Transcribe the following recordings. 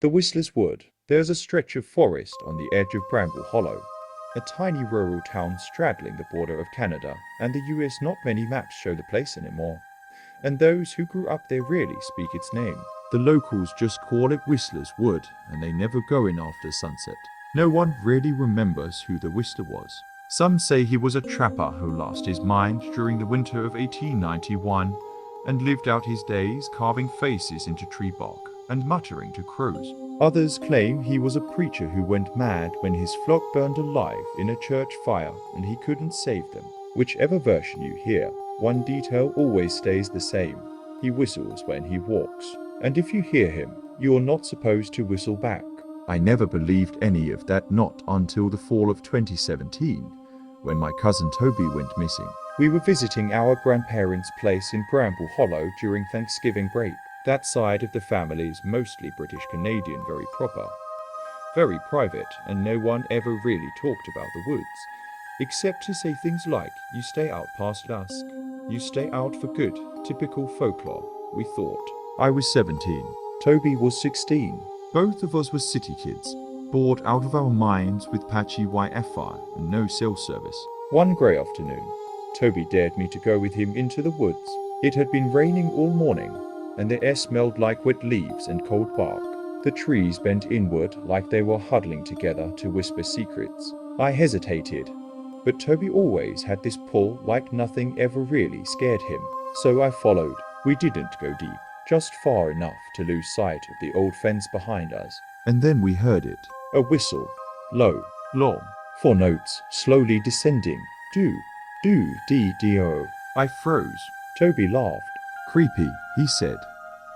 The Whistler's Wood. There's a stretch of forest on the edge of Bramble Hollow, a tiny rural town straddling the border of Canada and the US. Not many maps show the place anymore, and those who grew up there rarely speak its name. The locals just call it Whistler's Wood, and they never go in after sunset. No one really remembers who the Whistler was. Some say he was a trapper who lost his mind during the winter of 1891 and lived out his days carving faces into tree bark and muttering to crows. Others claim he was a preacher who went mad when his flock burned alive in a church fire and he couldn't save them. Whichever version you hear, one detail always stays the same. He whistles when he walks, and if you hear him, you're not supposed to whistle back. I never believed any of that, not until the fall of 2017, when my cousin Toby went missing. We were visiting our grandparents' place in Bramble Hollow during Thanksgiving break. That side of the family is mostly British Canadian, very proper, very private, and no one ever really talked about the woods, except to say things like, you stay out past dusk, you stay out for good, typical folklore, we thought. I was 17. Toby was 16. Both of us were city kids, bored out of our minds with patchy Wi-Fi and no cell service. One grey afternoon, Toby dared me to go with him into the woods. It had been raining all morning, and the air smelled like wet leaves and cold bark. The trees bent inward like they were huddling together to whisper secrets. I hesitated, but Toby always had this pull like nothing ever really scared him. So I followed. We didn't go deep, just far enough to lose sight of the old fence behind us. And then we heard it. A whistle, low, Long. 4 notes, slowly descending. Do, dee, do. I froze. Toby laughed. Creepy, he said,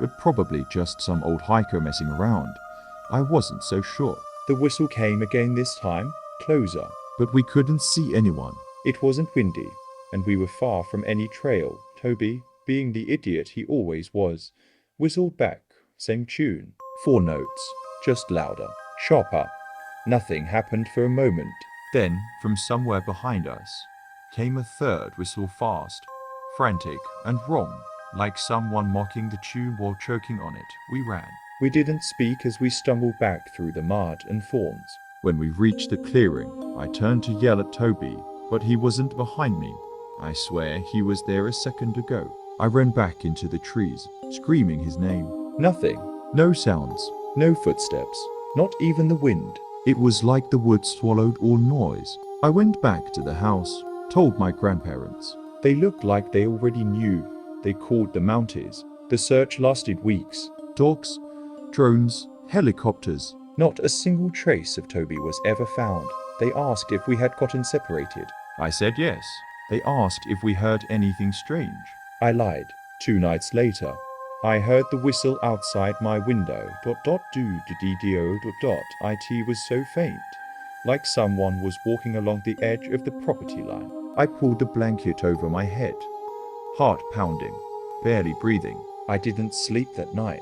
but probably just some old hiker messing around. I wasn't so sure. The whistle came again, this time, closer. But we couldn't see anyone. It wasn't windy, and we were far from any trail. Toby, being the idiot he always was, whistled back, same tune. 4 notes, just louder, sharper. Nothing happened for a moment. Then, from somewhere behind us, came a third whistle, fast, frantic, and wrong, like someone mocking the tune while choking on it. We ran. We didn't speak as we stumbled back through the mud and thorns. When we reached the clearing, I turned to yell at Toby, but he wasn't behind me. I swear he was there a second ago. I ran back into the trees, screaming his name. Nothing. No sounds. No footsteps. Not even the wind. It was like the woods swallowed all noise. I went back to the house, told my grandparents. They looked like they already knew. They called the Mounties. The search lasted weeks. Dogs, drones, helicopters. Not a single trace of Toby was ever found. They asked if we had gotten separated. I said yes. They asked if we heard anything strange. I lied. 2 nights later, I heard the whistle outside my window. Do-dee-do. It was so faint, like someone was walking along the edge of the property line. I pulled the blanket over my head, heart pounding, barely breathing. I didn't sleep that night.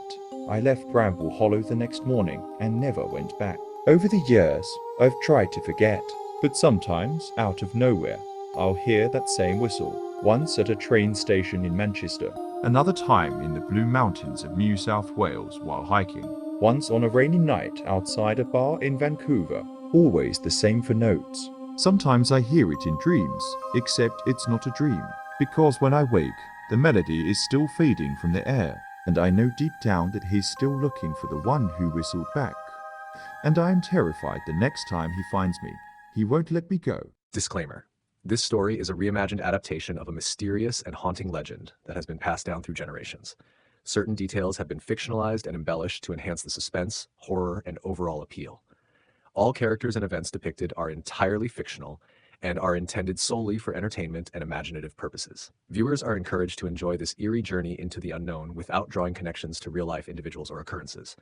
I left Bramble Hollow the next morning and never went back. Over the years, I've tried to forget, but sometimes, out of nowhere, I'll hear that same whistle. Once at a train station in Manchester. Another time in the Blue Mountains of New South Wales while hiking. Once on a rainy night outside a bar in Vancouver. Always the same for notes. Sometimes I hear it in dreams, except it's not a dream, because when I wake, the melody is still fading from the air, and I know deep down that he's still looking for the one who whistled back. And I am terrified the next time he finds me. He won't let me go. Disclaimer. This story is a reimagined adaptation of a mysterious and haunting legend that has been passed down through generations. Certain details have been fictionalized and embellished to enhance the suspense, horror, and overall appeal. All characters and events depicted are entirely fictional and are intended solely for entertainment and imaginative purposes. Viewers are encouraged to enjoy this eerie journey into the unknown without drawing connections to real-life individuals or occurrences.